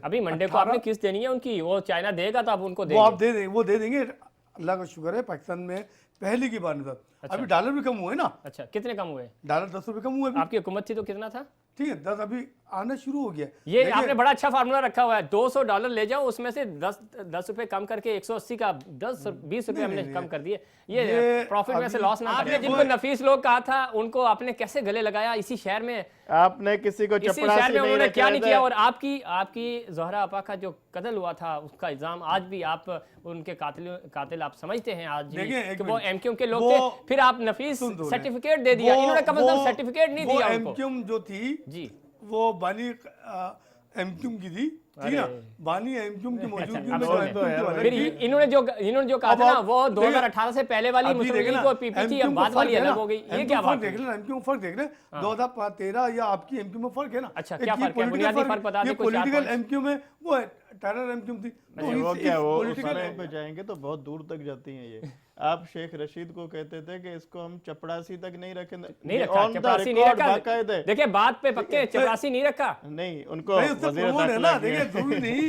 अभी मंडे को आपने किस्त देनी है उनकी, वो चाइना देगा तो आप उनको वो देंगे। आप दे देंगे, वो दे देंगे। अल्लाह का शुक्र है पाकिस्तान में पहली की बार में अभी डॉलर भी कम हुए ना। अच्छा, कितने कम हुए? डॉलर 10 रुपये कम हुए अभी। आपकी हुकूमत थी तो कितना था? ठीक है, 10 अभी आना शुरू हो गया। ये आपने बड़ा अच्छा फार्मूला रखा हुआ है, $200 ले जाओ, उसमें से 10 रुपए कम करके 180 का 20 रुपए हमने कम कर दिए। ये प्रॉफिट में से लॉस ना करें। जिनको नफीस लोग कहा था उनको आपने कैसे गले लगाया इसी शहर में? आपने किसी को इसी शहर में उन्होंने क्या नहीं किया। और आपकी ज़ोहरा आपा का जो कत्ल हुआ था उसका इल्जाम आज भी आप उनके कातिल आप समझते हैं आज भी कि वो एमक्यूएम के लोग थे। फिर आप नफीस सर्टिफिकेट दे दिया, इन्होंने कम से कम सर्टिफिकेट नहीं दिया उनको। एमक्यूएम जो थी जी, वो बानी एमक्यूएम की थी, ठीक है ना। बानी एमक्यूएम की मौजूदगी में जो एमक्यूएम की वाली फिर थी, इन्होंने जो कहा था ना वो 2018 से पहले वाली मुस्लिम लीग को पीपी थी, अब बाद वाली अलग हो गई। ये क्या बात है? देख लेना एमक्यूएम फर्क देख लेना 2013 या आपकी एमक्यूएम में फर्क है ना। अच्छा, क्या फर्क है? बुनियादी फर्क बता दे। पॉलिटिकल एमक्यूएम है, वो टेरर एमक्यूएम थी। वो क्या, वो पॉलिटिकल पे जाएंगे तो बहुत दूर तक जाती हैं ये। आप शेख रशीद को कहते थे कि इसको हम चपड़ासी तक नहीं रखें, नहीं रखा, चपरासी नहीं रखा। देखिए बात पे पक्के चपरासी नहीं रखा। नहीं, उनको वजीर है ना, देखिए जरूरी नहीं